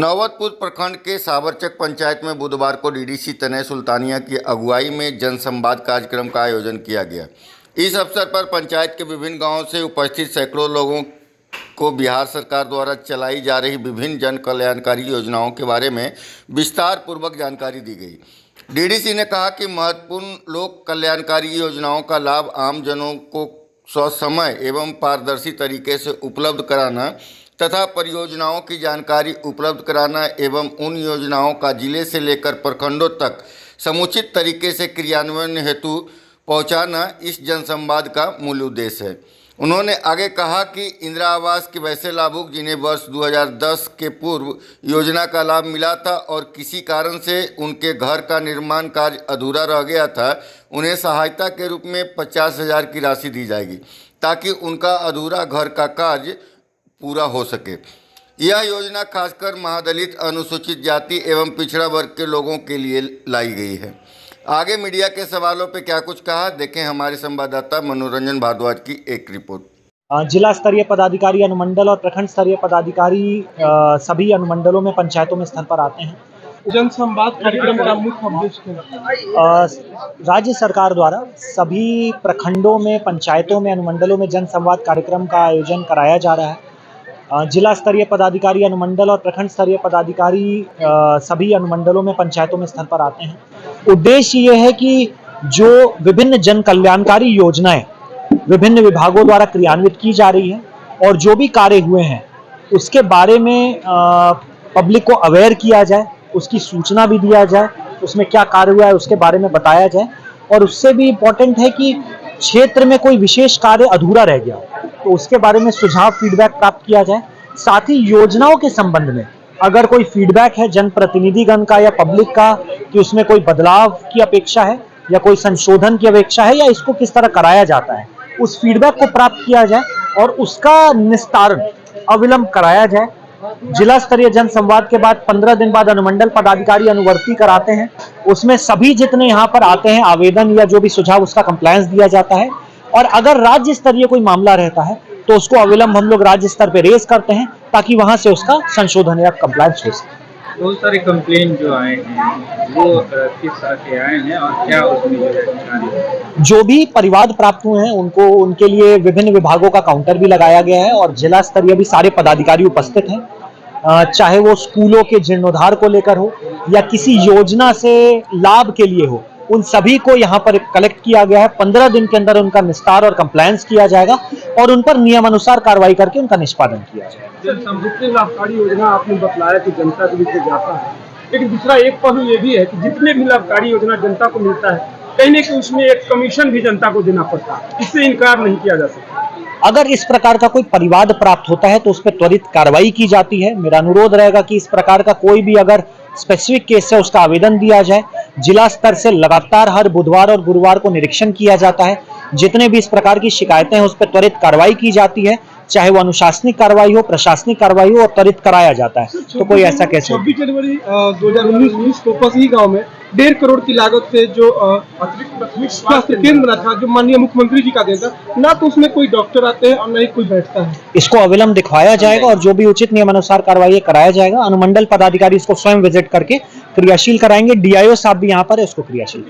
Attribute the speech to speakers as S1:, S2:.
S1: नौबतपुर प्रखंड के साबरचक पंचायत में बुधवार को डीडीसी तनय सुल्तानिया की अगुवाई में जनसंवाद कार्यक्रम का आयोजन किया गया। इस अवसर पर पंचायत के विभिन्न गांवों से उपस्थित सैकड़ों लोगों को बिहार सरकार द्वारा चलाई जा रही विभिन्न जन कल्याणकारी योजनाओं के बारे में विस्तार पूर्वक जानकारी दी गई। डीडीसी ने कहा कि महत्वपूर्ण लोक कल्याणकारी योजनाओं का लाभ आम जनों को ससमय एवं पारदर्शी तरीके से उपलब्ध कराना तथा परियोजनाओं की जानकारी उपलब्ध कराना एवं उन योजनाओं का जिले से लेकर प्रखंडों तक समुचित तरीके से क्रियान्वयन हेतु पहुंचाना इस जनसंवाद का मूल उद्देश्य है। उन्होंने आगे कहा कि इंदिरा आवास के वैसे लाभुक जिन्हें वर्ष 2010 के पूर्व योजना का लाभ मिला था और किसी कारण से उनके घर का निर्माण कार्य अधूरा रह गया था, उन्हें सहायता के रूप में 50,000 की राशि दी जाएगी ताकि उनका अधूरा घर का कार्य पूरा हो सके। यह योजना खासकर महादलित, अनुसूचित जाति एवं पिछड़ा वर्ग के लोगों के लिए लाई गई है। आगे मीडिया के सवालों पे क्या कुछ कहा, देखें हमारे संवाददाता मनोरंजन भारद्वाज की एक रिपोर्ट।
S2: जिला स्तरीय पदाधिकारी, अनुमंडल और प्रखंड स्तरीय पदाधिकारी सभी अनुमंडलों में, पंचायतों में स्तर पर आते हैं।
S3: जनसंवाद कार्यक्रम का मुख्य उद्देश्य
S2: राज्य सरकार द्वारा सभी प्रखंडों में, पंचायतों में, अनुमंडलों में जनसंवाद कार्यक्रम का आयोजन कराया जा रहा है। जिला स्तरीय पदाधिकारी, अनुमंडल और प्रखंड स्तरीय पदाधिकारी सभी अनुमंडलों में, पंचायतों में स्तर पर आते हैं। उद्देश्य ये है कि जो विभिन्न जन कल्याणकारी योजनाएं विभिन्न विभागों द्वारा क्रियान्वित की जा रही है और जो भी कार्य हुए हैं उसके बारे में पब्लिक को अवेयर किया जाए, उसकी सूचना भी दिया जाए, उसमें क्या कार्य हुआ है उसके बारे में बताया जाए। और उससे भी इम्पोर्टेंट है कि क्षेत्र में कोई विशेष कार्य अधूरा रह गया तो उसके बारे में सुझाव, फीडबैक प्राप्त किया जाए। साथ ही योजनाओं के संबंध में अगर कोई फीडबैक है जनप्रतिनिधिगण का या पब्लिक का कि उसमें कोई बदलाव की अपेक्षा है या कोई संशोधन की अपेक्षा है या इसको किस तरह कराया जाता है, उस फीडबैक को प्राप्त किया जाए और उसका निस्तारण अविलंब कराया जाए। जिला स्तरीय जनसंवाद के बाद 15 दिन बाद अनुमंडल पदाधिकारी अनुवर्ती कराते हैं। उसमें सभी जितने यहाँ पर आते हैं आवेदन या जो भी सुझाव, उसका कंप्लायंस दिया जाता है। और अगर राज्य स्तरीय कोई मामला रहता है तो उसको अविलंब हम लोग राज्य स्तर पे रेज करते हैं ताकि वहां से उसका संशोधन या कंप्लायंस हो सके।
S3: बहुत सारे कंप्लेन जो आए हैं वो किस तरह के आए हैं और क्या उसमें
S2: जो भी परिवाद प्राप्त हुए हैं उनको, उनके लिए विभिन्न विभागों का काउंटर भी लगाया गया है और जिला स्तरीय भी सारे पदाधिकारी उपस्थित हैं। चाहे वो स्कूलों के जीर्णोद्धार को लेकर हो या किसी योजना से लाभ के लिए हो, उन सभी को यहाँ पर कलेक्ट किया गया है। 15 दिन के अंदर उनका निस्तार और कंप्लायंस किया जाएगा और उन पर नियमानुसार कार्रवाई करके उनका निष्पादन किया जाएगा।
S3: समृद्धि लाभकारी योजना आपने बतलाया कि जनता के बीच में जाता है, लेकिन दूसरा एक पहलू ये भी है कि जितने भी लाभकारी योजना जनता को मिलता है कहीं न कहीं उसमें एक कमीशन भी जनता को देना पड़ता है, इससे इनकार नहीं किया जा सकता।
S2: अगर इस प्रकार का कोई परिवाद प्राप्त होता है तो उस पर त्वरित कार्रवाई की जाती है। मेरा अनुरोध रहेगा कि इस प्रकार का कोई भी अगर स्पेसिफिक केस है उसका आवेदन दिया जाए। जिला स्तर से लगातार हर बुधवार और गुरुवार को निरीक्षण किया जाता है। जितने भी इस प्रकार की शिकायतें हैं उस पर त्वरित कार्रवाई की जाती है, चाहे वो अनुशासनिक कार्रवाई हो, प्रशासनिक कार्रवाई हो, और त्वरित कराया जाता है। तो कोई ऐसा कैसे
S3: 26 जनवरी 2019 को ही गाँव में 1.5 करोड़ की लागत से जो अतिरिक्त प्राथमिक स्वास्थ्य केंद्र बना था, जो माननीय मुख्यमंत्री जी का देन था, ना तो उसमें कोई डॉक्टर आते हैं और न ही कोई बैठता है।
S2: इसको अविलंब दिखवाया जाएगा और जो भी उचित नियमानुसार कार्रवाई कराया जाएगा। अनुमंडल पदाधिकारी इसको स्वयं विजिट करके क्रियाशील कराएंगे। डीआईओ साहब भी यहाँ पर है, उसको क्रियाशील